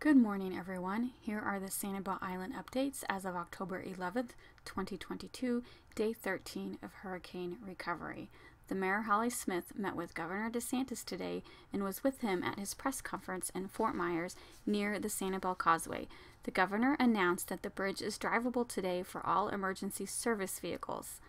Good morning, everyone. Here are the Sanibel Island updates as of October 11th, 2022, day 13 of hurricane recovery. The Mayor Holly Smith met with Governor DeSantis today and was with him at his press conference in Fort Myers near the Sanibel Causeway. The governor announced that the bridge is drivable today for all emergency service vehicles.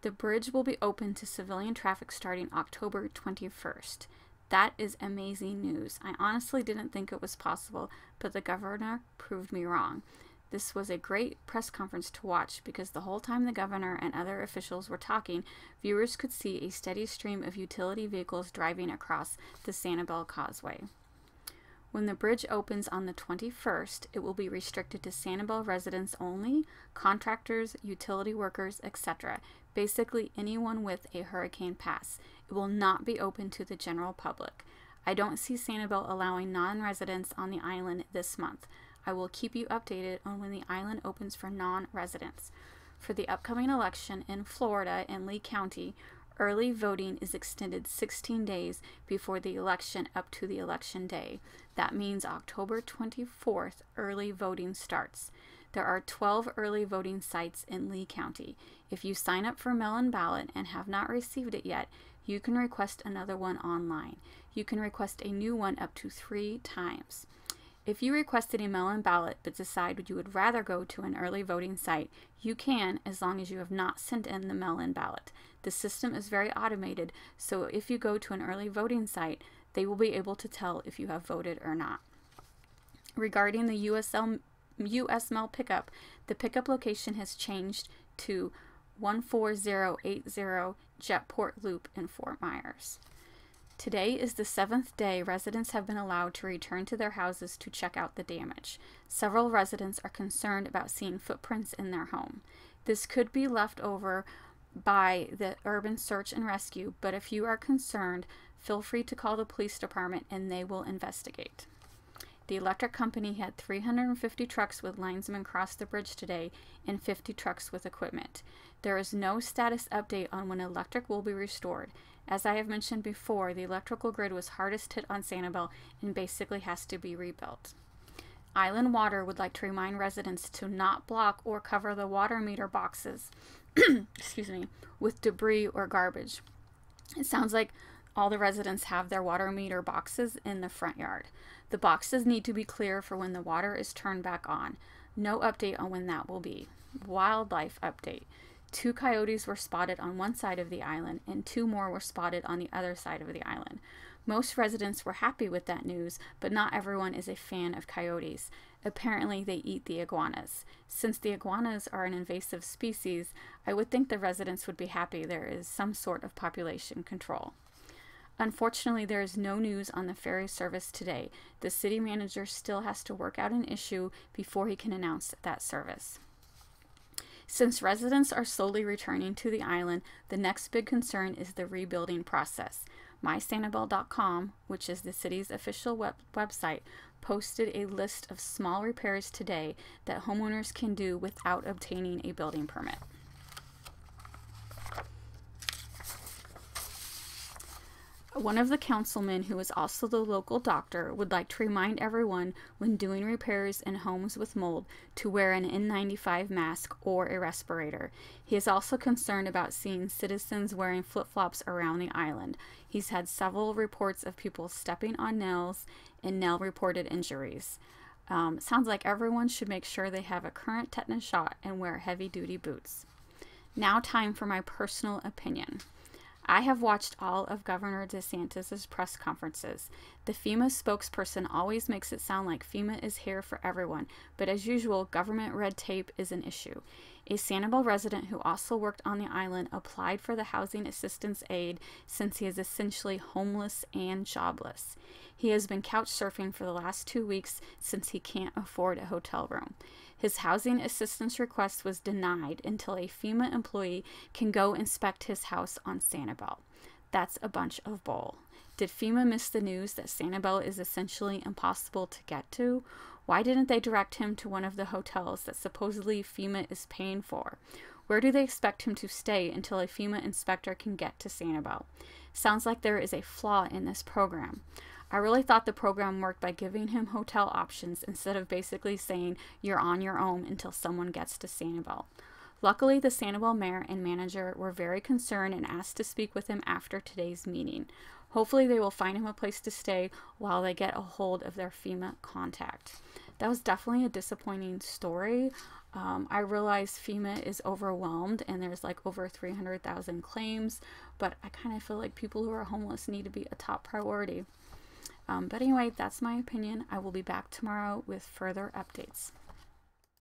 The bridge will be open to civilian traffic starting October 21st. That is amazing news. I honestly didn't think it was possible, but the governor proved me wrong. This was a great press conference to watch because the whole time the governor and other officials were talking, viewers could see a steady stream of utility vehicles driving across the Sanibel Causeway. When the bridge opens on the 21st, it will be restricted to Sanibel residents only, contractors, utility workers, etc. Basically anyone with a hurricane pass. It will not be open to the general public. I don't see Sanibel allowing non-residents on the island this month. I will keep you updated on when the island opens for non-residents. For the upcoming election in Florida and Lee County, early voting is extended 16 days before the election up to the election day. That means October 24th, early voting starts. There are 12 early voting sites in Lee County. If you sign up for mail-in ballot and have not received it yet, you can request another one online. You can request a new one up to 3 times. If you requested a mail-in ballot but decide you would rather go to an early voting site, you can, as long as you have not sent in the mail-in ballot. The system is very automated, so if you go to an early voting site, they will be able to tell if you have voted or not. Regarding the US mail pickup, the pickup location has changed to 14080 Jetport Loop in Fort Myers. Today is the 7th day residents have been allowed to return to their houses to check out the damage. Several residents are concerned about seeing footprints in their home. This could be left over by the Urban Search and Rescue, but if you are concerned, feel free to call the police department and they will investigate. The electric company had 350 trucks with linesmen cross the bridge today and 50 trucks with equipment. There is no status update on when electric will be restored. As I have mentioned before, the electrical grid was hardest hit on Sanibel and basically has to be rebuilt. Island Water would like to remind residents to not block or cover the water meter boxes excuse me, with debris or garbage. It sounds like all the residents have their water meter boxes in the front yard. The boxes need to be clear for when the water is turned back on. No update on when that will be. Wildlife update. 2 coyotes were spotted on one side of the island and 2 more were spotted on the other side of the island. Most residents were happy with that news, but not everyone is a fan of coyotes. Apparently they eat the iguanas. Since the iguanas are an invasive species, I would think the residents would be happy there is some sort of population control. Unfortunately, there is no news on the ferry service today. The city manager still has to work out an issue before he can announce that service. Since residents are slowly returning to the island, the next big concern is the rebuilding process. MySanibel.com, which is the city's official website, posted a list of small repairs today that homeowners can do without obtaining a building permit. One of the councilmen, who is also the local doctor, would like to remind everyone when doing repairs in homes with mold to wear an N95 mask or a respirator. He is also concerned about seeing citizens wearing flip-flops around the island. He's had several reports of people stepping on nails and nail-reported injuries. Sounds like everyone should make sure they have a current tetanus shot and wear heavy-duty boots. Now time for my personal opinion. I have watched all of Governor DeSantis' press conferences. The FEMA spokesperson always makes it sound like FEMA is here for everyone, but as usual, government red tape is an issue. A Sanibel resident who also worked on the island applied for the housing assistance aid since he is essentially homeless and jobless. He has been couch surfing for the last 2 weeks since he can't afford a hotel room. His housing assistance request was denied until a FEMA employee can go inspect his house on Sanibel. That's a bunch of bull. Did FEMA miss the news that Sanibel is essentially impossible to get to? Why didn't they direct him to one of the hotels that supposedly FEMA is paying for? Where do they expect him to stay until a FEMA inspector can get to Sanibel? Sounds like there is a flaw in this program. I really thought the program worked by giving him hotel options instead of basically saying you're on your own until someone gets to Sanibel. Luckily, the Sanibel mayor and manager were very concerned and asked to speak with him after today's meeting. Hopefully they will find him a place to stay while they get a hold of their FEMA contact. That was definitely a disappointing story. I realize FEMA is overwhelmed and there's like over 300,000 claims, but I kind of feel like people who are homeless need to be a top priority. But anyway, that's my opinion. I will be back tomorrow with further updates.